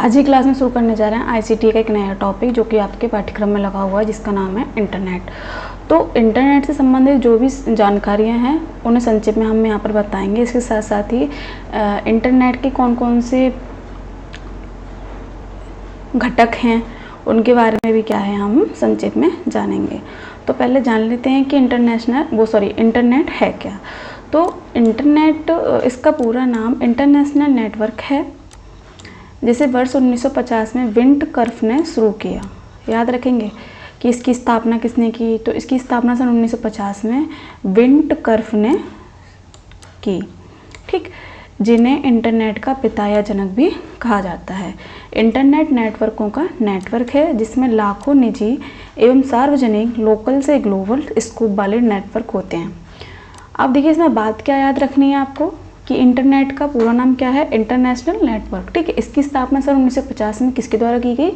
आज ही क्लास में शुरू करने जा रहे हैं आईसीटी का एक नया टॉपिक जो कि आपके पाठ्यक्रम में लगा हुआ है, जिसका नाम है इंटरनेट। तो इंटरनेट से संबंधित जो भी जानकारियां हैं उन्हें संक्षेप में हम यहाँ पर बताएंगे। इसके साथ साथ ही इंटरनेट के कौन कौन से घटक हैं उनके बारे में भी क्या है हम संक्षेप में जानेंगे। तो पहले जान लेते हैं कि इंटरनेट है क्या। तो इंटरनेट, इसका पूरा नाम इंटरनेशनल नेटवर्क है, जिसे वर्ष 1950 में विंटकर्फ ने शुरू किया। याद रखेंगे कि इसकी स्थापना किसने की, तो इसकी स्थापना सन 1950 में विंटकर्फ ने की। ठीक, जिन्हें इंटरनेट का पिता या जनक भी कहा जाता है। इंटरनेट नेटवर्कों का नेटवर्क है जिसमें लाखों निजी एवं सार्वजनिक लोकल से ग्लोबल स्कोप वाले नेटवर्क होते हैं। अब देखिए, इसमें बात क्या याद रखनी है आपको कि इंटरनेट का पूरा नाम क्या है, इंटरनेशनल नेटवर्क। ठीक है, इसकी स्थापना सन 1950 में किसके द्वारा की गई,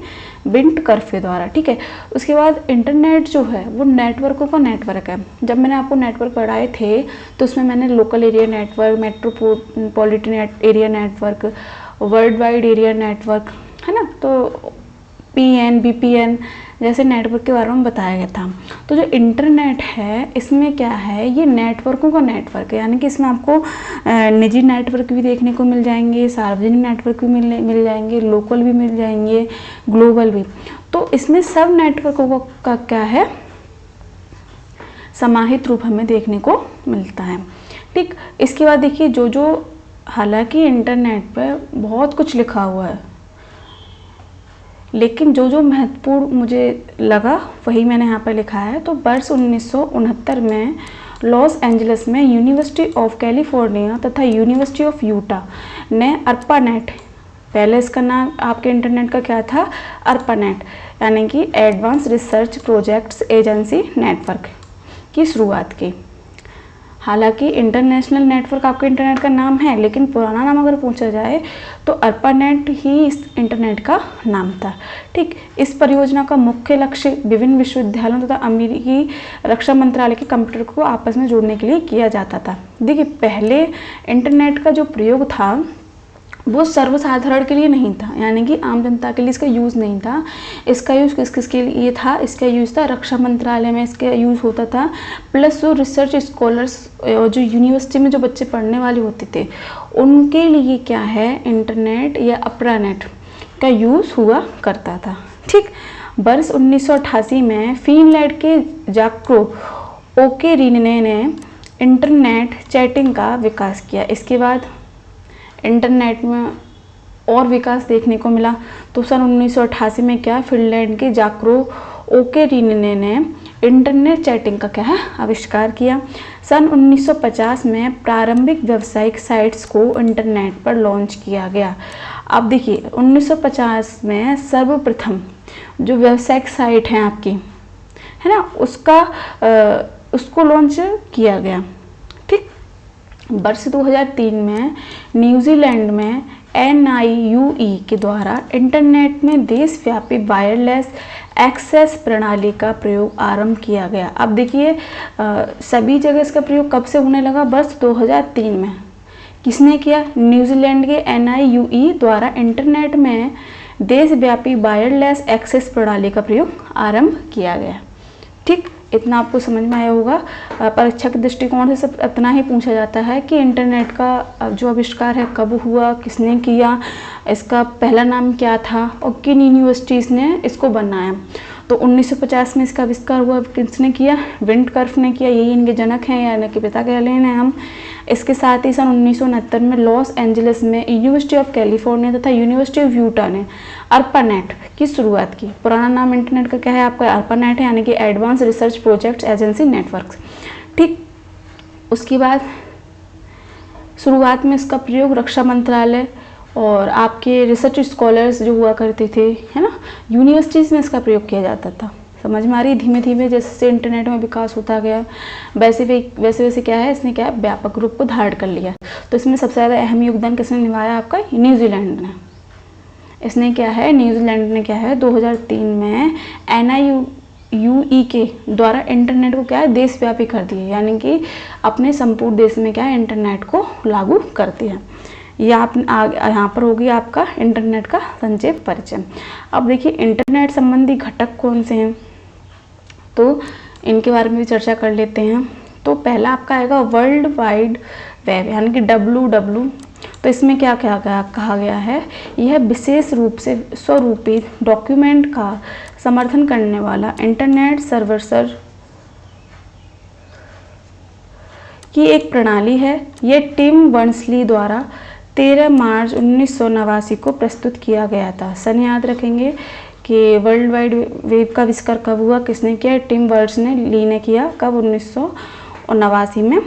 विंटकर्फ के द्वारा। ठीक है, उसके बाद इंटरनेट जो है वो नेटवर्कों का नेटवर्क है। जब मैंने आपको नेटवर्क पढ़ाए थे तो उसमें मैंने local area network, metropolitan area network, world wide area network, है ना, तो PN, VPN जैसे नेटवर्क के बारे में बताया गया था। तो जो इंटरनेट है इसमें क्या है, ये नेटवर्कों का नेटवर्क है, यानी कि इसमें आपको निजी नेटवर्क भी देखने को मिल जाएंगे, सार्वजनिक नेटवर्क भी मिल जाएंगे, लोकल भी मिल जाएंगे, ग्लोबल भी। तो इसमें सब नेटवर्कों का क्या है, समाहित रूप हमें देखने को मिलता है। ठीक, इसके बाद देखिए हालांकि इंटरनेट पर बहुत कुछ लिखा हुआ है, लेकिन जो महत्वपूर्ण मुझे लगा वही मैंने यहाँ पर लिखा है। तो वर्ष 1969 में लॉस एंजलिस में यूनिवर्सिटी ऑफ कैलिफोर्निया तथा यूनिवर्सिटी ऑफ यूटा ने ARPANET, पहले इसका नाम आपके इंटरनेट का क्या था, ARPANET, यानी कि advance research projects agency network की शुरुआत की। हालांकि इंटरनेशनल नेटवर्क आपके इंटरनेट का नाम है, लेकिन पुराना नाम अगर पूछा जाए तो ARPANET ही इस इंटरनेट का नाम था। ठीक, इस परियोजना का मुख्य लक्ष्य विभिन्न विश्वविद्यालयों तथा अमेरिकी रक्षा मंत्रालय के कंप्यूटर को आपस में जोड़ने के लिए किया जाता था। देखिए, पहले इंटरनेट का जो प्रयोग था वो सर्वसाधारण के लिए नहीं था, यानी कि आम जनता के लिए इसका यूज़ नहीं था। इसका यूज़ किसके लिए था, इसका यूज़ था रक्षा मंत्रालय में इसका यूज़ होता था, प्लस जो रिसर्च स्कॉलर्स और जो यूनिवर्सिटी में जो बच्चे पढ़ने वाले होते थे उनके लिए क्या है, इंटरनेट या ARPANET का यूज़ हुआ करता था। ठीक, वर्ष 1988 में फिनलैंड के जाक्रो ओकेरिने ने इंटरनेट चैटिंग का विकास किया। इसके बाद इंटरनेट में और विकास देखने को मिला। तो सन 1988 में क्या, फिनलैंड के जाक्रो ओकेरिने ने इंटरनेट चैटिंग का क्या है, आविष्कार किया। सन 1950 में प्रारंभिक व्यावसायिक साइट्स को इंटरनेट पर लॉन्च किया गया। अब देखिए, 1950 में सर्वप्रथम जो व्यावसायिक साइट है आपकी, है ना, उसको लॉन्च किया गया। ठीक, वर्ष 2003 में न्यूजीलैंड में NIUE के द्वारा इंटरनेट में देशव्यापी वायरलेस एक्सेस प्रणाली का प्रयोग आरंभ किया गया। अब देखिए, सभी जगह इसका प्रयोग कब से होने लगा, वर्ष 2003 में। किसने किया, न्यूजीलैंड के NIUE द्वारा इंटरनेट में देशव्यापी वायरलेस एक्सेस प्रणाली का प्रयोग आरंभ किया गया। ठीक, इतना आपको समझ में आया होगा। परीक्षा के दृष्टिकोण से सब इतना ही पूछा जाता है कि इंटरनेट का जो आविष्कार है कब हुआ, किसने किया, इसका पहला नाम क्या था और किन यूनिवर्सिटीज़ ने इसको बनाया। तो 1950 में इसका आविष्कार हुआ, किसने किया, विंटकर्फ ने किया, यही इनके जनक हैं या इनके पिता कह लेना हम। इसके साथ ही सन 1969 में लॉस एंजलिस में यूनिवर्सिटी ऑफ कैलिफोर्निया तथा यूनिवर्सिटी ऑफ यूटा ने ARPANET की शुरुआत की। पुराना नाम इंटरनेट का क्या है आपका, ARPANET है, यानी कि advance research projects agency network. ठीक, उसके बाद शुरुआत में इसका प्रयोग रक्षा मंत्रालय और आपके रिसर्च स्कॉलर्स जो हुआ करते थे, है ना, यूनिवर्सिटीज़ में इसका प्रयोग किया जाता था। समझ में आ रही है, धीमे धीमे जैसे इंटरनेट में विकास होता गया वैसे क्या है, इसने क्या है, व्यापक रूप को धारण कर लिया। तो इसमें सबसे ज़्यादा अहम योगदान किसने निभाया, आपका न्यूजीलैंड ने। इसने क्या है, न्यूजीलैंड ने क्या है, 2003 में NIUE के द्वारा इंटरनेट को क्या है, देशव्यापी कर दिया, यानी कि अपने संपूर्ण देश में क्या है, इंटरनेट को लागू कर दिया। ये आप यहाँ पर होगी आपका इंटरनेट का संक्षेप परिचय। अब देखिए इंटरनेट संबंधी घटक कौन से हैं, तो इनके बारे में भी चर्चा कर लेते हैं। तो पहला आपका आएगा वर्ल्ड वाइड वेब यानी कि WW। तो इसमें क्या क्या कहा गया है, यह विशेष रूप से स्वरूपी डॉक्यूमेंट का समर्थन करने वाला इंटरनेट सर्वर की एक प्रणाली है। यह टिम बर्नर्स-ली द्वारा 13 मार्च 1989 को प्रस्तुत किया गया था। सन याद रखेंगे कि वर्ल्ड वाइड वेब का आविष्कार कब हुआ, किसने किया, टिम बर्नर्स-ली ने किया, कब, 1989 में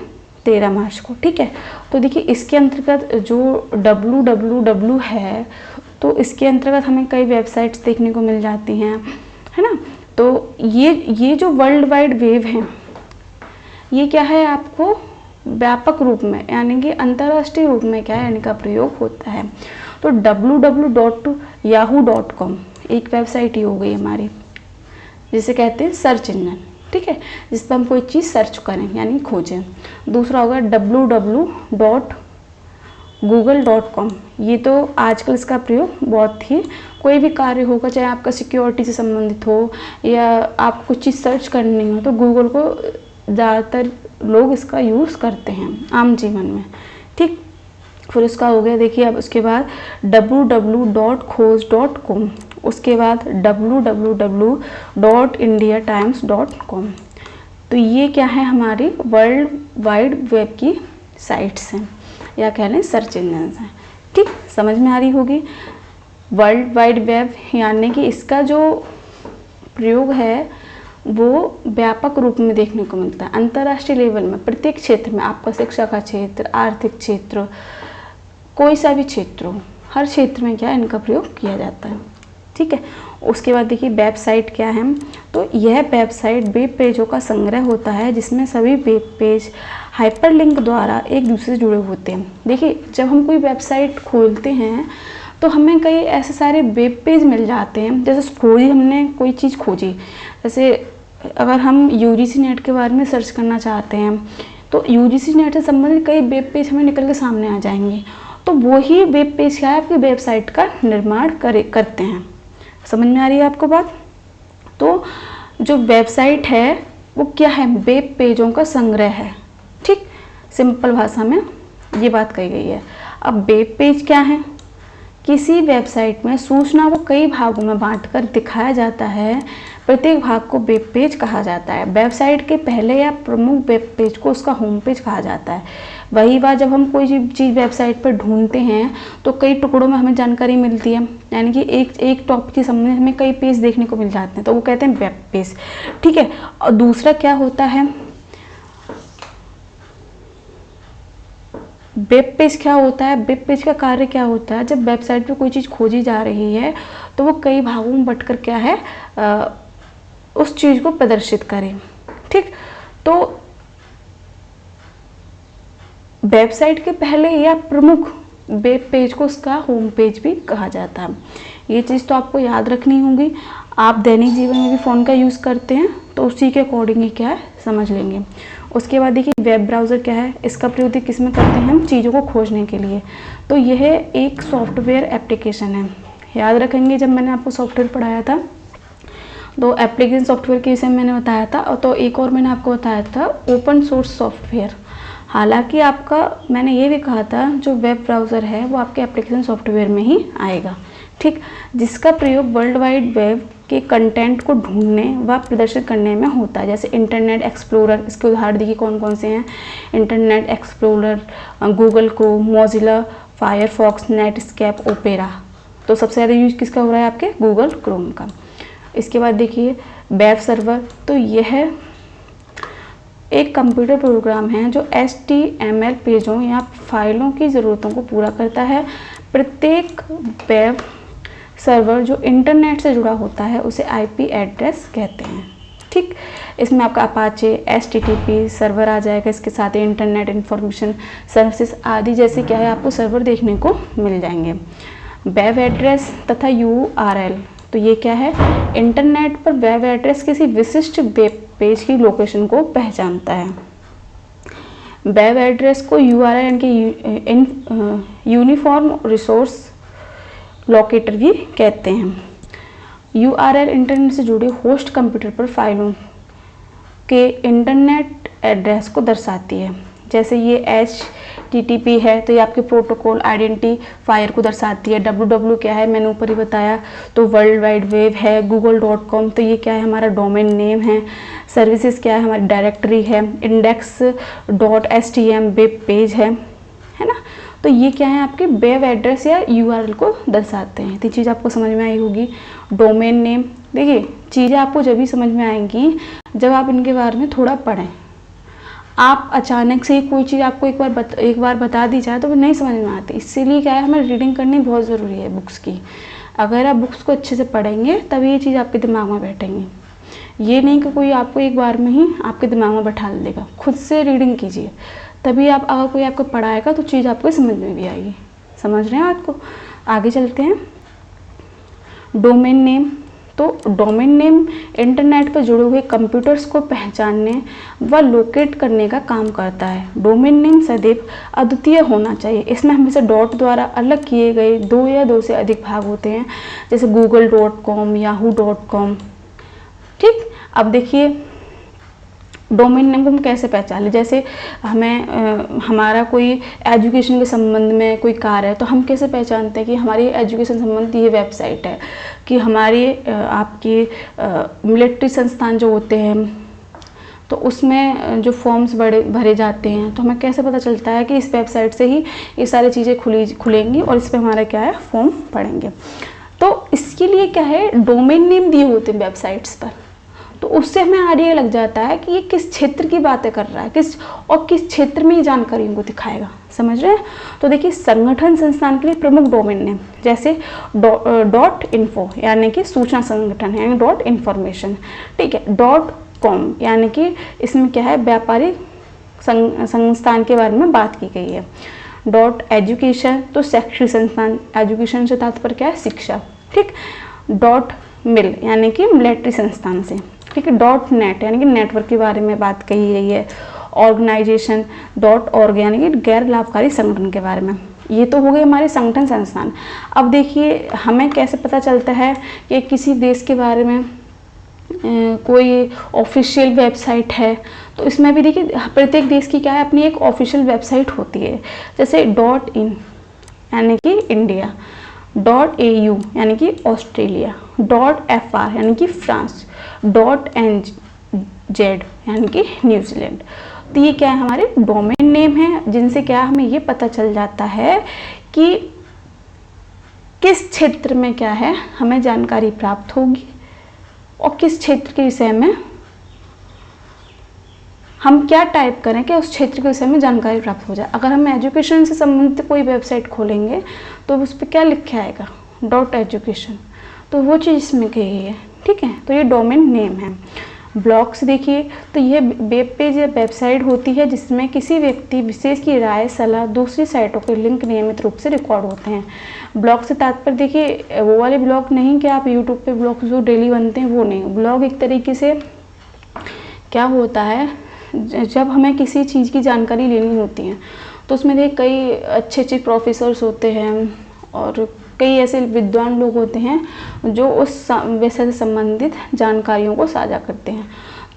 13 मार्च को। ठीक है, तो देखिए इसके अंतर्गत जो WWW है, तो इसके अंतर्गत हमें कई वेबसाइट्स देखने को मिल जाती हैं, है ना। तो ये जो वर्ल्ड वाइड वेब है, ये क्या है, आपको व्यापक रूप में यानी कि अंतर्राष्ट्रीय रूप में क्या है, यानी का प्रयोग होता है। तो www.yahoo.com एक वेबसाइट ही हो गई हमारी, जिसे कहते हैं सर्च इंजन। ठीक है, जिस पर हम कोई चीज़ सर्च करें यानी खोजें। दूसरा होगा www.google.com। ये तो आजकल इसका प्रयोग बहुत ही, कोई भी कार्य होगा, चाहे आपका सिक्योरिटी से संबंधित हो या आप कुछ चीज़ सर्च करनी हो, तो गूगल को ज़्यादातर लोग इसका यूज़ करते हैं आम जीवन में। ठीक, फिर उसका हो गया देखिए, अब उसके बाद www.खोज.com, उसके बाद www.indiatimes.com। तो ये क्या है, हमारी वर्ल्ड वाइड वेब की साइट्स हैं या कह लें सर्च इंजन हैं। ठीक, समझ में आ रही होगी। वर्ल्ड वाइड वेब यानी कि इसका जो प्रयोग है वो व्यापक रूप में देखने को मिलता है, अंतर्राष्ट्रीय लेवल में, प्रत्येक क्षेत्र में, आपका शिक्षा का क्षेत्र, आर्थिक क्षेत्र, कोई सा भी क्षेत्र हो, हर क्षेत्र में क्या है, इनका प्रयोग किया जाता है। ठीक है, उसके बाद देखिए वेबसाइट क्या है, तो यह वेबसाइट वेब पेजों का संग्रह होता है जिसमें सभी वेब पेज हाइपरलिंक द्वारा एक दूसरे से जुड़े होते हैं। देखिए जब हम कोई वेबसाइट खोलते हैं तो हमें कई ऐसे सारे वेब पेज मिल जाते हैं, जैसे हमने कोई चीज़ खोजी, जैसे अगर हम UGC नेट के बारे में सर्च करना चाहते हैं तो UGC नेट से संबंधित कई वेब पेज हमें निकल के सामने आ जाएंगे। तो वही वेब पेज क्या है, आपकी वेबसाइट का निर्माण करते हैं। समझ में आ रही है आपको बात। तो जो वेबसाइट है वो क्या है, वेब पेजों का संग्रह है। ठीक, सिंपल भाषा में ये बात कही गई है। अब वेब पेज क्या है, किसी वेबसाइट में सूचना को कई भागों में बांटकर दिखाया जाता है, प्रत्येक भाग को वेब पेज कहा जाता है। वेबसाइट के पहले या प्रमुख वेब पेज को उसका होम पेज कहा जाता है। वही बात जब हम कोई चीज़ वेबसाइट पर ढूंढते हैं तो कई टुकड़ों में हमें जानकारी मिलती है, यानी कि एक टॉपिक के संबंध में हमें कई पेज देखने को मिल जाते हैं, तो वो कहते हैं वेब पेज। ठीक है, और दूसरा क्या होता है, वेब पेज क्या होता है, वेब पेज का कार्य क्या होता है, जब वेबसाइट पे कोई चीज़ खोजी जा रही है तो वो कई भागों में बंटकर क्या है, उस चीज़ को प्रदर्शित करें। ठीक, तो वेबसाइट के पहले या प्रमुख वेब पेज को उसका होम पेज भी कहा जाता है। ये चीज़ तो आपको याद रखनी होगी। आप दैनिक जीवन में भी फ़ोन का यूज़ करते हैं तो उसी के अकॉर्डिंग ही क्या है समझ लेंगे। उसके बाद देखिए वेब ब्राउज़र क्या है, इसका प्रयोग किस में करते हैं हम, चीज़ों को खोजने के लिए। तो यह एक सॉफ्टवेयर एप्लीकेशन है। याद रखेंगे जब मैंने आपको सॉफ्टवेयर पढ़ाया था तो एप्लीकेशन सॉफ्टवेयर के विषय में मैंने बताया था, और तो एक और मैंने आपको बताया था ओपन सोर्स सॉफ्टवेयर। हालांकि आपका मैंने ये भी कहा था जो वेब ब्राउज़र है वो आपके एप्लीकेशन सॉफ्टवेयर में ही आएगा। ठीक, जिसका प्रयोग वर्ल्ड वाइड वेब के कंटेंट को ढूंढने व प्रदर्शित करने में होता है। जैसे इंटरनेट एक्सप्लोरर, इसके उदाहरण देखिए कौन कौन से हैं, internet explorer, Google Chrome, Mozilla Firefox, Netscape, opera. तो सबसे ज़्यादा यूज किसका हो रहा है, आपके गूगल क्रोम का। इसके बाद देखिए वेब सर्वर, तो यह एक कंप्यूटर प्रोग्राम है जो HTML पेजों या फाइलों की ज़रूरतों को पूरा करता है। प्रत्येक वेब सर्वर जो इंटरनेट से जुड़ा होता है उसे IP एड्रेस कहते हैं। ठीक, इसमें आपका अपाचे, HTTP सर्वर आ जाएगा, इसके साथ ही इंटरनेट इंफॉर्मेशन सर्विसेज आदि जैसे क्या है आपको सर्वर देखने को मिल जाएंगे। वेब एड्रेस तथा URL, तो ये क्या है, इंटरनेट पर वेब एड्रेस किसी विशिष्ट वेब पेज की लोकेशन को पहचानता है। वेब एड्रेस को URL यानी कि यूनिफॉर्म रिसोर्स लोकेटर भी कहते हैं। URL इंटरनेट से जुड़े होस्ट कंप्यूटर पर फाइलों के इंटरनेट एड्रेस को दर्शाती है। जैसे ये HTTP है तो ये आपके प्रोटोकॉल आइडेंटिफायर को दर्शाती है। www क्या है, मैंने ऊपर ही बताया, तो वर्ल्ड वाइड वेब है। google.com तो ये क्या है, हमारा डोमेन नेम है। सर्विसेज क्या है, हमारी डायरेक्टरी है। index.htm वेब पेज है ना। तो ये क्या है, आपके वेब एड्रेस या URL को दर्शाते हैं। तो चीज़ आपको समझ में आई होगी। डोमेन नेम, देखिए चीज़ें आपको जब भी समझ में आएंगी जब आप इनके बारे में थोड़ा पढ़ें। आप अचानक से कोई चीज़ आपको एक बार बता दी जाए तो वो नहीं समझ में आती। इसीलिए क्या है, हमें रीडिंग करनी बहुत ज़रूरी है बुक्स की। अगर आप बुक्स को अच्छे से पढ़ेंगे तभी ये चीज़ आपके दिमाग में बैठेंगी। ये नहीं कि कोई आपको एक बार में ही आपके दिमाग में बैठा देगा। खुद से रीडिंग कीजिए, तभी आप, अगर कोई आपको पढ़ाएगा तो चीज़ आपको समझ में भी आएगी। समझ रहे हैं आपको। आगे चलते हैं। डोमेन नेम, तो डोमेन नेम इंटरनेट पर जुड़े हुए कंप्यूटर्स को पहचानने व लोकेट करने का काम करता है। डोमेन नेम सदैव अद्वितीय होना चाहिए। इसमें हमेशा डॉट द्वारा अलग किए गए 2 या 2 से अधिक भाग होते हैं, जैसे google.com, yahoo.com। ठीक, अब देखिए डोमेन नेम को हम कैसे पहचानें। जैसे हमें हमारा कोई एजुकेशन के संबंध में कोई कार्य है तो हम कैसे पहचानते हैं कि हमारी एजुकेशन संबंधी ये वेबसाइट है, कि हमारी आपकी मिलिट्री संस्थान जो होते हैं तो उसमें जो फॉर्म्स भरे जाते हैं तो हमें कैसे पता चलता है कि इस वेबसाइट से ही ये सारी चीज़ें खुलेंगी और इस पर हमारा क्या है, फॉर्म पढ़ेंगे। तो इसके लिए क्या है, डोमेन नेम दिए होते हैं वेबसाइट्स पर, तो उससे हमें आइडिया लग जाता है कि ये किस क्षेत्र की बातें कर रहा है, किस क्षेत्र में ये जानकारी उनको दिखाएगा। समझ रहे हैं। तो देखिए संगठन संस्थान के लिए प्रमुख डोमेन नेम, जैसे .info यानी कि सूचना संगठन है, यानी .information। ठीक है। .com यानी कि इसमें क्या है, व्यापारिक संस्थान के बारे में बात की गई है। .education तो शैक्षिक संस्थान, एजुकेशन से तात्पर्य क्या है, शिक्षा। ठीक। .mil यानी कि मिलिट्री संस्थान से। ठीक है। .net यानी कि नेटवर्क के बारे में बात कही गई है। ऑर्गेनाइजेशन .org यानी कि गैर लाभकारी संगठन के बारे में। ये तो हो गए हमारे संगठन संस्थान। अब देखिए हमें कैसे पता चलता है कि किसी देश के बारे में कोई ऑफिशियल वेबसाइट है, तो इसमें भी देखिए प्रत्येक देश की क्या है, अपनी एक ऑफिशियल वेबसाइट होती है। जैसे .in यानी कि इंडिया, .au यानी कि ऑस्ट्रेलिया, .fr यानी कि फ्रांस, .nz यानी कि न्यूजीलैंड। तो ये क्या है, हमारे डोमेन नेम है, जिनसे क्या हमें ये पता चल जाता है कि किस क्षेत्र में क्या है हमें जानकारी प्राप्त होगी और किस क्षेत्र के विषय में हम क्या टाइप करें कि उस क्षेत्र के विषय में जानकारी प्राप्त हो जाए। अगर हम एजुकेशन से संबंधित कोई वेबसाइट खोलेंगे तो उस पर क्या लिखा आएगा, .education, तो वो चीज़ इसमें कही है। ठीक है। तो ये डोमेन नेम है। ब्लॉग्स देखिए, तो यह वेब पेज या वेबसाइट होती है जिसमें किसी व्यक्ति विशेष की राय, सलाह, दूसरी साइटों के लिंक नियमित रूप से रिकॉर्ड होते हैं। ब्लॉग से तात्पर्य देखिए वो वाले ब्लॉग नहीं कि आप यूट्यूब पे ब्लॉग जो डेली बनते हैं, वो नहीं। ब्लॉग एक तरीके से क्या होता है, जब हमें किसी चीज़ की जानकारी लेनी होती है तो उसमें देखिए कई अच्छे प्रोफेसर्स होते हैं और कई ऐसे विद्वान लोग होते हैं जो उस विषय से संबंधित जानकारियों को साझा करते हैं,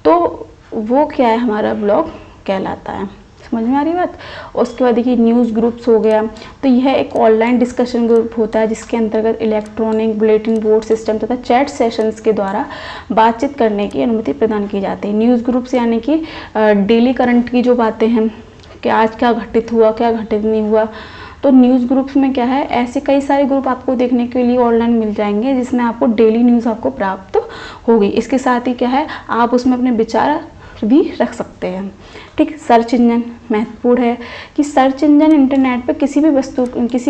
तो वो क्या है, हमारा ब्लॉग कहलाता है। समझ में आ रही बात। उसके बाद देखिए न्यूज़ ग्रुप्स हो गया, तो यह एक ऑनलाइन डिस्कशन ग्रुप होता है जिसके अंतर्गत इलेक्ट्रॉनिक बुलेटिन बोर्ड सिस्टम तथा चैट सेशंस के द्वारा बातचीत करने की अनुमति प्रदान की जाती है। न्यूज़ ग्रुप्स यानी कि डेली करंट की जो बातें हैं कि आज क्या घटित हुआ, क्या घटित नहीं हुआ, तो न्यूज़ ग्रुप्स में क्या है, ऐसे कई सारे ग्रुप आपको देखने के लिए ऑनलाइन मिल जाएंगे जिसमें आपको डेली न्यूज़ आपको प्राप्त होगी। इसके साथ ही क्या है, आप उसमें अपने विचार भी रख सकते हैं। ठीक। सर्च इंजन महत्वपूर्ण है कि सर्च इंजन इंटरनेट पर किसी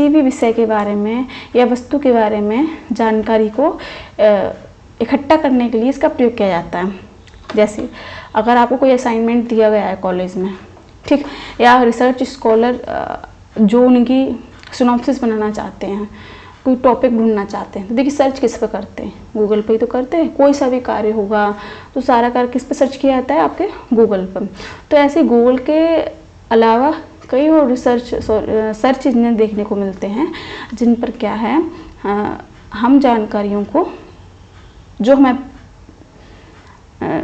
भी विषय के बारे में या वस्तु के बारे में जानकारी को इकट्ठा करने के लिए इसका प्रयोग किया जाता है। जैसे अगर आपको कोई असाइनमेंट दिया गया है कॉलेज में, ठीक, या रिसर्च स्कॉलर जो उनकी सिनॉप्सिस बनाना चाहते हैं, कोई टॉपिक ढूंढना चाहते हैं, तो देखिए सर्च किस पे करते हैं, गूगल पे ही तो करते हैं। कोई सा भी कार्य होगा तो सारा कार्य किस पे सर्च किया जाता है, आपके गूगल पर। तो ऐसे गूगल के अलावा कई और सर्च इंजन देखने को मिलते हैं जिन पर क्या है हम जानकारियों को जो हमें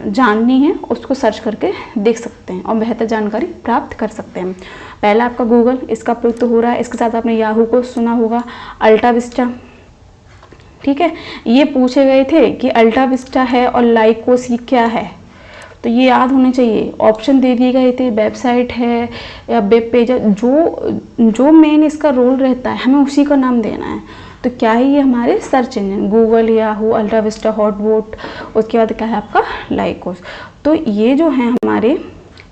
जाननी है उसको सर्च करके देख सकते हैं और बेहतर जानकारी प्राप्त कर सकते हैं। पहला आपका गूगल, इसका प्रयोग तो हो रहा है, इसके साथ आपने याहू को सुना होगा, अल्टा विस्टा, ठीक है। ये पूछे गए थे कि अल्टा विस्टा है और लाइकोस ये क्या है, तो ये याद होने चाहिए। ऑप्शन दे दिए गए थे, वेबसाइट है या वेब पेज है, जो मेन इसका रोल रहता है हमें उसी का नाम देना है। तो क्या है ये हमारे search engine, Google, Yahoo, AltaVista, HotBot, उसके बाद क्या है आपका लाइकोस। तो ये जो है हमारे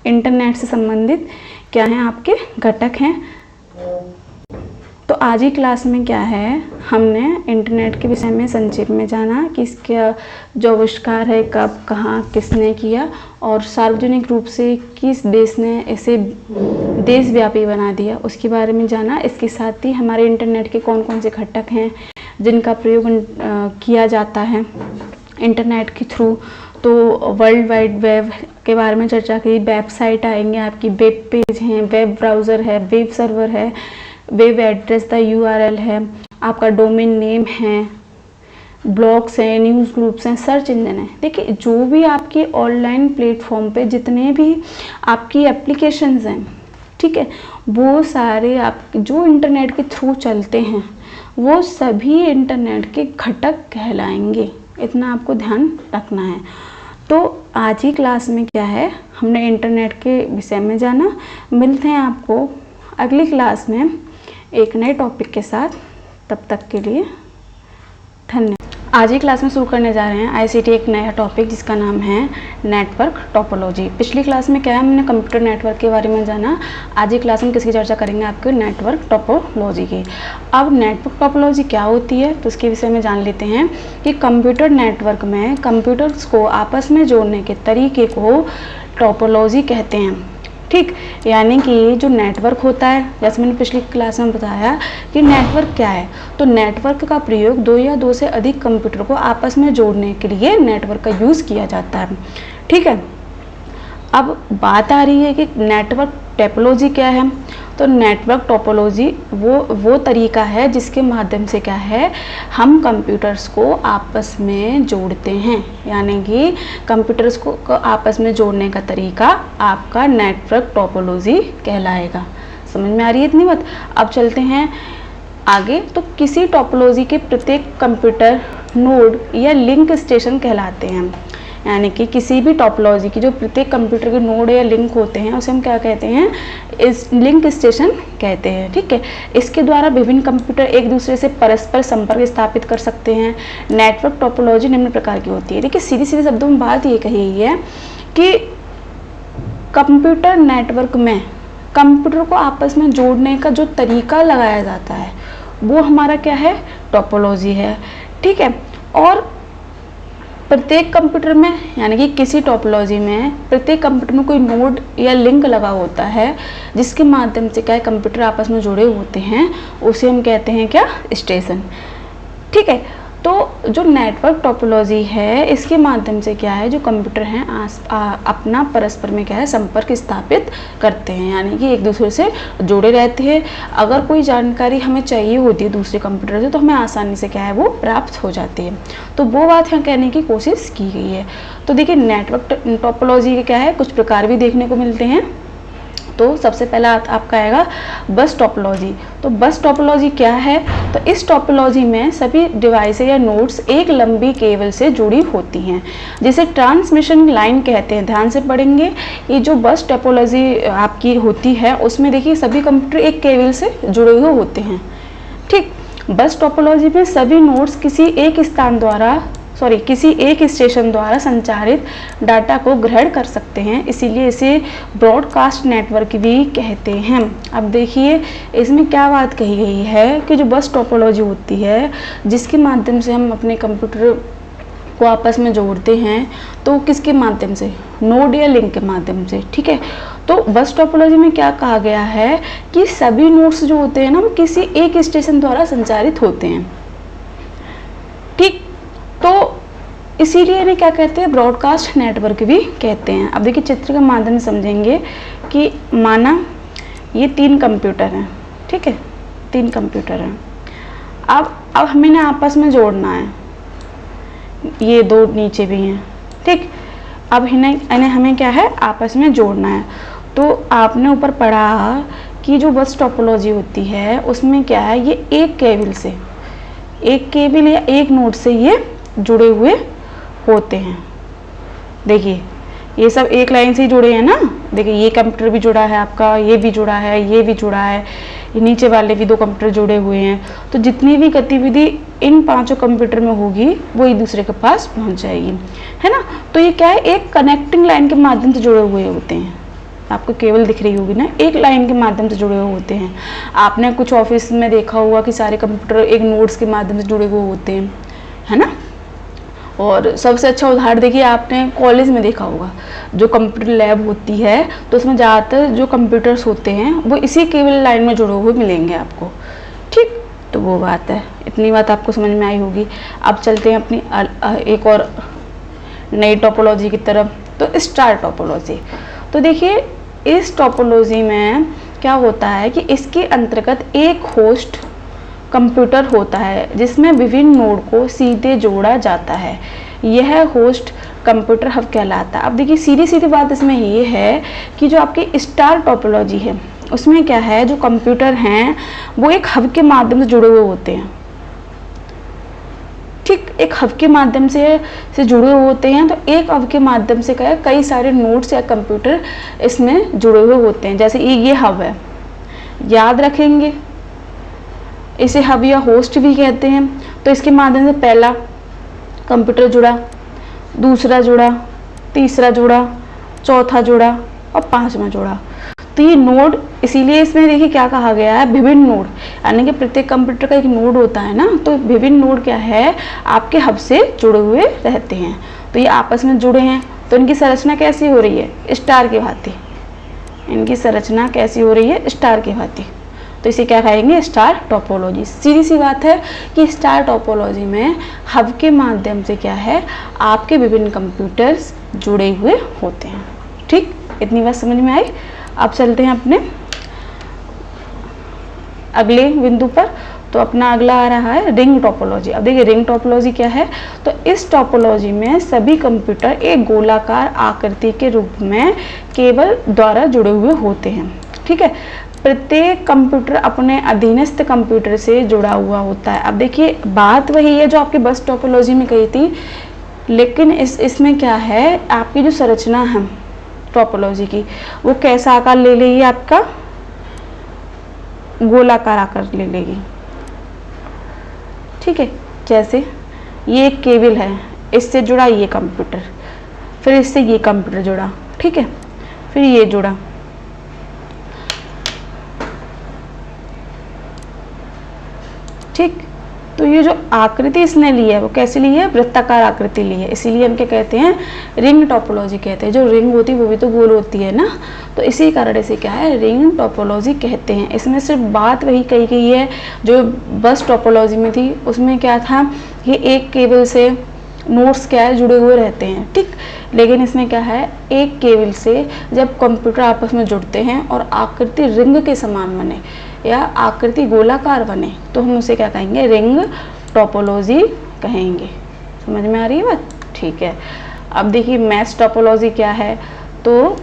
इंटरनेट से संबंधित क्या हैं आपके घटक हैं। तो आज ही क्लास में क्या है हमने इंटरनेट के विषय में संक्षेप में जाना कि इसका जो आविष्कार है कब, कहाँ, किसने किया और सार्वजनिक रूप से किस देश ने इसे देशव्यापी बना दिया उसके बारे में जाना। इसके साथ ही हमारे इंटरनेट के कौन कौन से घटक हैं जिनका प्रयोग किया जाता है इंटरनेट के थ्रू। तो वर्ल्ड वाइड वेब के बारे में चर्चा की, वेबसाइट आएंगे आपकी, वेब पेज हैं, वेब ब्राउज़र है, वेब सर्वर है, वेब एड्रेस द URL है, आपका डोमेन नेम है, ब्लॉग्स हैं, न्यूज़ ग्रुप्स हैं, सर्च इंजन है। देखिए जो भी आपके ऑनलाइन प्लेटफॉर्म पे जितने भी आपकी एप्लीकेशंस हैं, ठीक है, वो सारे आप जो इंटरनेट के थ्रू चलते हैं वो सभी इंटरनेट के घटक कहलाएंगे, इतना आपको ध्यान रखना है। तो आज ही क्लास में क्या है हमने इंटरनेट के विषय में जाना। मिलते हैं आपको अगली क्लास में एक नए टॉपिक के साथ, तब तक के लिए धन्यवाद। आज ही क्लास में शुरू करने जा रहे हैं ICT एक नया टॉपिक जिसका नाम है नेटवर्क टोपोलॉजी। पिछली क्लास में क्या है हमने कंप्यूटर नेटवर्क के बारे में जाना, आज ही क्लास में किसकी चर्चा करेंगे आपके नेटवर्क टोपोलॉजी की। अब नेटवर्क टोपोलॉजी क्या होती है तो उसके विषय में जान लेते हैं कि कंप्यूटर नेटवर्क में कंप्यूटर्स को आपस में जोड़ने के तरीके को टोपोलॉजी कहते हैं, ठीक। यानी कि जो नेटवर्क होता है, जैसे मैंने पिछली क्लास में बताया कि नेटवर्क क्या है, तो नेटवर्क का प्रयोग दो या दो से अधिक कंप्यूटर को आपस में जोड़ने के लिए नेटवर्क का यूज़ किया जाता है, ठीक है। अब बात आ रही है कि नेटवर्क टोपोलॉजी क्या है। तो नेटवर्क टोपोलॉजी वो तरीका है जिसके माध्यम से क्या है हम कंप्यूटर्स को आपस में जोड़ते हैं, यानी कि कंप्यूटर्स को आपस में जोड़ने का तरीका आपका नेटवर्क टोपोलॉजी कहलाएगा। समझ में आ रही है इतनी बात। अब चलते हैं आगे। तो किसी टोपोलॉजी के प्रत्येक कंप्यूटर नोड या लिंक स्टेशन कहलाते हैं, यानी कि किसी भी टोपोलॉजी की जो प्रत्येक कंप्यूटर के नोड या लिंक होते हैं उसे हम क्या कहते हैं, इस लिंक स्टेशन कहते हैं, ठीक है। इसके द्वारा विभिन्न कंप्यूटर एक दूसरे से परस्पर संपर्क स्थापित कर सकते हैं। नेटवर्क टोपोलॉजी निम्न प्रकार की होती है। देखिए सीधी सीधी शब्दों में बात ये कही है कि कंप्यूटर नेटवर्क में कंप्यूटर को आपस में जोड़ने का जो तरीका लगाया जाता है वो हमारा क्या है, टोपोलॉजी है, ठीक है। और प्रत्येक कंप्यूटर में यानी कि किसी टोपोलॉजी में प्रत्येक कंप्यूटर में कोई नोड या लिंक लगा होता है जिसके माध्यम से क्या है कंप्यूटर आपस में जुड़े होते हैं, उसे हम कहते हैं क्या, स्टेशन, ठीक है। तो जो नेटवर्क टोपोलॉजी है इसके माध्यम से क्या है जो कंप्यूटर हैं अपना परस्पर में क्या है संपर्क स्थापित करते हैं, यानी कि एक दूसरे से जुड़े रहते हैं। अगर कोई जानकारी हमें चाहिए होती है दूसरे कंप्यूटर से तो हमें आसानी से क्या है वो प्राप्त हो जाती है। तो वो बात यहाँ कहने की कोशिश की गई है। तो देखिए नेटवर्क टोपोलॉजी के क्या है कुछ प्रकार भी देखने को मिलते हैं। तो सबसे पहला आपका आएगा बस टोपोलॉजी। तो बस टोपोलॉजी क्या है, तो इस टोपोलॉजी में सभी डिवाइस या नोड्स एक लंबी केबल से जुड़ी होती हैं जिसे ट्रांसमिशन लाइन कहते हैं। ध्यान से पढ़ेंगे, ये जो बस टोपोलॉजी आपकी होती है उसमें देखिए सभी कंप्यूटर एक केबल से जुड़े हुए होते हैं, ठीक। बस टोपोलॉजी में सभी नोड्स किसी एक स्टेशन द्वारा संचारित डाटा को ग्रहण कर सकते हैं, इसीलिए इसे ब्रॉडकास्ट नेटवर्क भी कहते हैं। अब देखिए इसमें क्या बात कही गई है कि जो बस टोपोलॉजी होती है जिसके माध्यम से हम अपने कंप्यूटर को आपस में जोड़ते हैं, तो किसके माध्यम से, नोड या लिंक के माध्यम से, ठीक है। तो बस टोपोलॉजी में क्या कहा गया है कि सभी नोड्स जो होते हैं ना वो किसी एक स्टेशन द्वारा संचारित होते हैं, ठीक। तो इसीलिए इन्हें क्या कहते हैं, ब्रॉडकास्ट नेटवर्क भी कहते हैं। अब देखिए चित्र के माध्यम से समझेंगे कि माना ये 3 कंप्यूटर हैं, ठीक है, 3 कंप्यूटर हैं। अब हमें ना आपस में जोड़ना है, ये 2 नीचे भी हैं, ठीक। अब इन्हें हमें क्या है, आपस में जोड़ना है। तो आपने ऊपर पढ़ा कि जो बस टोपोलॉजी होती है उसमें क्या है, ये एक केबल या एक नोड से ये जुड़े हुए होते हैं। देखिए ये सब एक लाइन से ही जुड़े हैं ना, देखिए ये कंप्यूटर भी जुड़ा है आपका, ये भी जुड़ा है, ये भी जुड़ा है, ये नीचे वाले भी 2 कंप्यूटर जुड़े हुए हैं। तो जितनी भी गतिविधि इन 5 कंप्यूटर में होगी वो एक दूसरे के पास पहुंच जाएगी, है ना। तो ये क्या है, एक कनेक्टिंग लाइन के माध्यम से जुड़े हुए होते हैं। आपको केबल दिख रही होगी ना, एक लाइन के माध्यम से जुड़े हुए होते हैं। आपने कुछ ऑफिस में देखा होगा कि सारे कंप्यूटर एक नोड्स के माध्यम से जुड़े हुए होते हैं, है ना। और सबसे अच्छा उदाहरण देखिए, आपने कॉलेज में देखा होगा जो कंप्यूटर लैब होती है तो उसमें ज़्यादातर जो कंप्यूटर्स होते हैं वो इसी केबल लाइन में जुड़े हुए मिलेंगे आपको, ठीक। तो वो बात है, इतनी बात आपको समझ में आई होगी। अब चलते हैं अपनी एक और नई टोपोलॉजी की तरफ, तो स्टार टोपोलॉजी। तो देखिए इस टोपोलॉजी में क्या होता है कि इसके अंतर्गत एक होस्ट कंप्यूटर होता है जिसमें विभिन्न नोड को सीधे जोड़ा जाता है। यह होस्ट कंप्यूटर हब कहलाता है। अब देखिए सीधी सीधी बात इसमें ये है कि जो आपकी स्टार टोपोलॉजी है उसमें क्या है, जो कंप्यूटर हैं वो एक हब के माध्यम से जुड़े हुए होते हैं, ठीक। एक हब के माध्यम से जुड़े हुए होते हैं। तो एक हब के माध्यम से क्या है, कई सारे नोड्स या कंप्यूटर इसमें जुड़े हुए होते हैं। जैसे ये हब है, याद रखेंगे इसे हब या होस्ट भी कहते हैं। तो इसके माध्यम से पहला कंप्यूटर जुड़ा, दूसरा जुड़ा, तीसरा जुड़ा, चौथा जुड़ा और 5वां जुड़ा। तो ये नोड, इसीलिए इसमें देखिए क्या कहा गया है, विभिन्न नोड, यानी कि प्रत्येक कंप्यूटर का एक नोड होता है ना, तो विभिन्न नोड क्या है, आपके हब से जुड़े हुए रहते हैं। तो ये आपस में जुड़े हैं, तो इनकी संरचना कैसी हो रही है, स्टार की भांति। इनकी संरचना कैसी हो रही है, स्टार की भांति। तो इसे क्या कहेंगे, स्टार टोपोलॉजी। सीधी सी बात है कि स्टार टोपोलॉजी में हब के माध्यम से क्या है, आपके विभिन्न कंप्यूटर्स जुड़े हुए होते हैं, ठीक। इतनी बात समझ में आई। अब चलते हैं अपने अगले बिंदु पर। तो अपना अगला आ रहा है रिंग टोपोलॉजी। अब देखिए रिंग टोपोलॉजी क्या है, तो इस टोपोलॉजी में सभी कंप्यूटर एक गोलाकार आकृति के रूप में केबल द्वारा जुड़े हुए होते हैं, ठीक है। प्रत्येक कंप्यूटर अपने अधीनस्थ कंप्यूटर से जुड़ा हुआ होता है। अब देखिए बात वही है जो आपकी बस टोपोलॉजी में कही थी, लेकिन इसमें क्या है, आपकी जो संरचना है टोपोलॉजी की वो कैसा आकार ले लेगी, आपका गोलाकार आकार ले लेगी, ठीक है। जैसे ये एक केबल है, इससे जुड़ा ये कंप्यूटर, फिर इससे ये कंप्यूटर जुड़ा, ठीक है, फिर ये जुड़ा, ठीक। तो ये जो आकृति इसने ली है वो कैसी ली है, वृत्ताकार आकृति ली है, इसीलिए हम क्या कहते हैं, रिंग टोपोलॉजी कहते हैं। जो रिंग होती है वो भी तो गोल होती है ना, तो इसी कारण से क्या है, रिंग टोपोलॉजी कहते हैं। इसमें सिर्फ बात वही कही गई है जो बस टोपोलॉजी में थी, उसमें क्या था कि एक केबल से नोड्स क्या है जुड़े हुए रहते हैं, ठीक। लेकिन इसमें क्या है, एक केबल से जब कंप्यूटर आपस में जुड़ते हैं और आकृति रिंग के समान बने या आकृति गोलाकार बने तो हम उसे क्या कहेंगे, रिंग टोपोलॉजी कहेंगे। समझ में आ रही है बात, ठीक है। अब देखिए मैश टोपोलॉजी क्या है, तो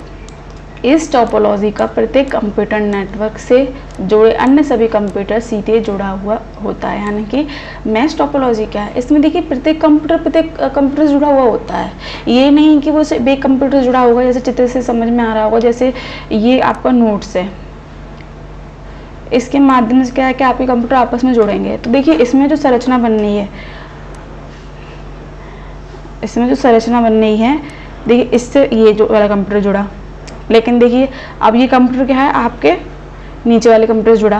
इस टोपोलॉजी का प्रत्येक कंप्यूटर नेटवर्क से जुड़े अन्य सभी कंप्यूटर सीधे जुड़ा हुआ होता है। यानी कि मैश टोपोलॉजी क्या है, इसमें देखिए प्रत्येक कंप्यूटर जुड़ा हुआ होता है। ये नहीं कि वो सिर्फ एक कंप्यूटर जुड़ा होगा, जैसे चित्र से समझ में आ रहा होगा, जैसे ये आपका नोट्स है, इसके माध्यम से क्या है कि आपके कंप्यूटर आपस में जुड़ेंगे। तो देखिए इसमें जो संरचना बन रही है, देखिए इससे ये जो वाला कंप्यूटर जुड़ा, लेकिन देखिए अब ये कंप्यूटर क्या है, आपके नीचे वाले कंप्यूटर जुड़ा,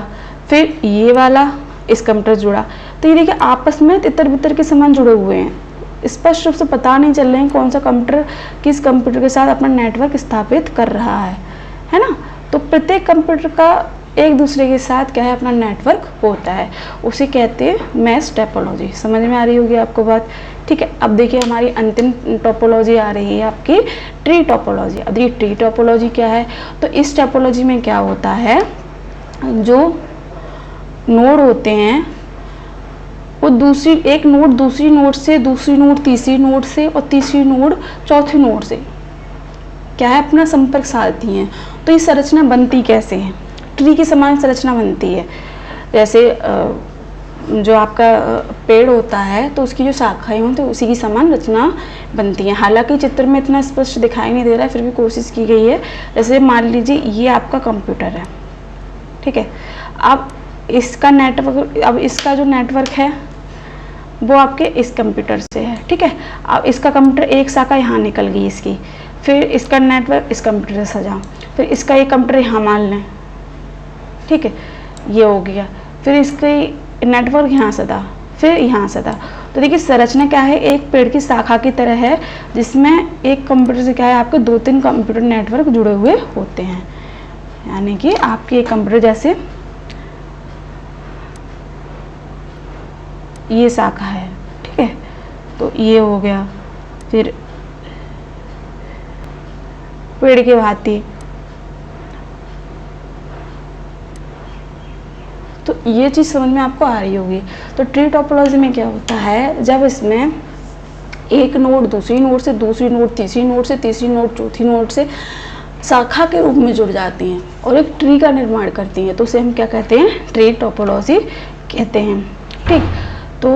फिर ये वाला इस कंप्यूटर जुड़ा। तो ये देखिए आपस में तितर बितर के समान जुड़े हुए हैं, स्पष्ट रूप से पता नहीं चल रहे हैं कौन सा कंप्यूटर किस कंप्यूटर के साथ अपना नेटवर्क स्थापित कर रहा है ना। तो प्रत्येक कंप्यूटर का एक दूसरे के साथ क्या है, अपना नेटवर्क होता है, उसे कहते हैं मैश टोपोलॉजी। समझ में आ रही होगी आपको बात, ठीक है। अब देखिए हमारी अंतिम टोपोलॉजी आ रही है आपकी ट्री टोपोलॉजी। अब देखिए ट्री टोपोलॉजी क्या है, तो इस टोपोलॉजी में क्या होता है जो नोड होते हैं वो एक नोड दूसरी नोड से, दूसरी नोड तीसरी नोड से और तीसरी नोड चौथी नोड से क्या है अपना संपर्क साधती हैं। तो ये संरचना बनती कैसे है? ट्री की समान संरचना बनती है। जैसे जो आपका पेड़ होता है तो उसकी जो शाखाएं हों तो उसी की समान रचना बनती है। हालांकि चित्र में इतना स्पष्ट दिखाई नहीं दे रहा है, फिर भी कोशिश की गई है। जैसे मान लीजिए ये आपका कंप्यूटर है, ठीक है। अब इसका नेटवर्क, अब इसका जो नेटवर्क है वो आपके इस कंप्यूटर से है, ठीक है। अब इसका कंप्यूटर एक शाखा यहाँ निकल गई इसकी, फिर इसका नेटवर्क इस कंप्यूटर से सजा, फिर इसका एक कंप्यूटर यहाँ मान लें, ठीक है, ये हो गया। फिर इसके नेटवर्क यहाँ सदा, फिर यहाँ सदा। तो देखिए संरचना क्या है, एक पेड़ की शाखा की तरह है जिसमें एक कंप्यूटर से क्या है आपके 2-3 कंप्यूटर नेटवर्क जुड़े हुए होते हैं। यानी कि आपके एक कंप्यूटर जैसे ये शाखा है, ठीक है, तो ये हो गया। फिर पेड़ की भांति, तो ये चीज़ समझ में आपको आ रही होगी। तो ट्री टोपोलॉजी में क्या होता है, जब इसमें एक नोड दूसरी नोड से, दूसरी नोड तीसरी नोड से, तीसरी नोड चौथी नोड से शाखा के रूप में जुड़ जाती हैं और एक ट्री का निर्माण करती हैं, तो उसे हम क्या कहते हैं, ट्री टोपोलॉजी कहते हैं, ठीक। तो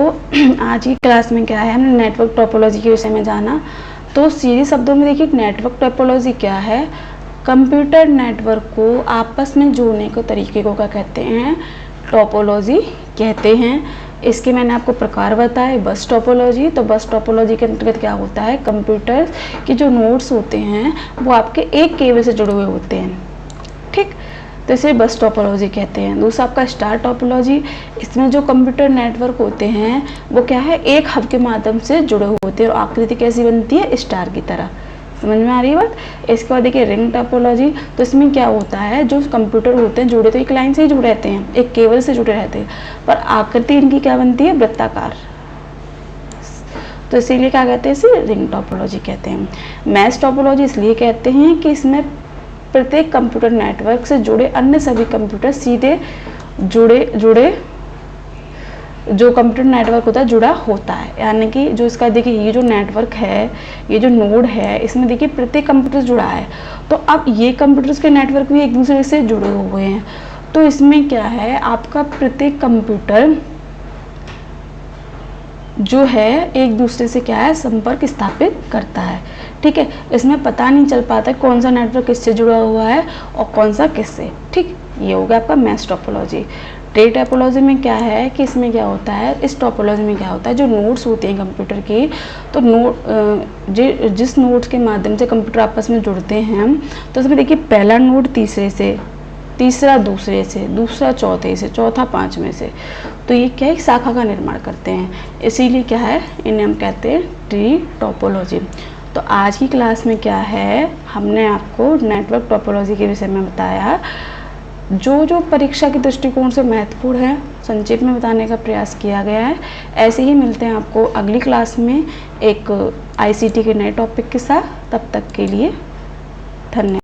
आज की क्लास में क्या है, हमने नेटवर्क टोपोलॉजी के विषय में जाना। तो सीधे शब्दों में देखिए नेटवर्क टोपोलॉजी क्या है, कंप्यूटर नेटवर्क को आपस में जोड़ने के तरीके को क्या कहते हैं, टोपोलॉजी कहते हैं। इसके मैंने आपको प्रकार बताए, बस टोपोलॉजी। तो बस टोपोलॉजी के अंतर्गत क्या होता है, कंप्यूटर के जो नोड्स होते हैं वो आपके एक केबल से जुड़े हुए होते हैं, ठीक, तो इसे बस टोपोलॉजी कहते हैं। दूसरा आपका स्टार टोपोलॉजी, इसमें जो कंप्यूटर नेटवर्क होते हैं वो क्या है, एक हब के माध्यम से जुड़े हुए होते हैं और आकृति कैसी बनती है, स्टार की तरह। समझ में आ रही है बात। इसके बाद देखिए रिंग टोपोलॉजी, तो इसमें क्या होता है, जो कंप्यूटर होते हैं जुड़े तो एक लाइन से ही जुड़े रहते हैं, एक केबल से जुड़े रहते हैं, पर आकृति इनकी क्या बनती है, वृत्ताकार। तो इसीलिए क्या कहते हैं, इसे रिंग टोपोलॉजी कहते हैं। मैश टोपोलॉजी इसलिए कहते हैं कि इसमें प्रत्येक कंप्यूटर नेटवर्क से जुड़े अन्य सभी कंप्यूटर सीधे जुड़े जो कंप्यूटर नेटवर्क होता है जुड़ा होता है। यानी कि जो इसका देखिए ये जो नेटवर्क है, ये जो नोड है, इसमें देखिए प्रत्येक कंप्यूटर जुड़ा है। तो अब ये कंप्यूटर्स के नेटवर्क भी एक दूसरे से जुड़े हुए हैं। तो इसमें क्या है, आपका प्रत्येक कंप्यूटर जो है एक दूसरे से क्या है, संपर्क स्थापित करता है, ठीक है। इसमें पता नहीं चल पाता कौन सा नेटवर्क किससे जुड़ा हुआ है और कौन सा किससे, ठीक। ये हो गया आपका मैश टोपोलॉजी। ट्री टोपोलॉजी में क्या है कि इसमें क्या होता है, इस टोपोलॉजी में क्या होता है, जो नोड्स होते हैं कंप्यूटर की, तो जिस नोड्स के माध्यम से कंप्यूटर आपस में जुड़ते हैं, तो इसमें देखिए पहला नोड तीसरे से, तीसरा दूसरे से, दूसरा चौथे से, चौथा पांचवें से, तो ये क्या है, शाखा का निर्माण करते हैं। इसीलिए क्या है, इन्हें हम कहते हैं ट्री टोपोलॉजी। तो आज की क्लास में क्या है, हमने आपको नेटवर्क टोपोलॉजी के विषय में बताया। जो परीक्षा के दृष्टिकोण से महत्वपूर्ण है संक्षेप में बताने का प्रयास किया गया है। ऐसे ही मिलते हैं आपको अगली क्लास में एक ICT के नए टॉपिक के साथ। तब तक के लिए धन्यवाद।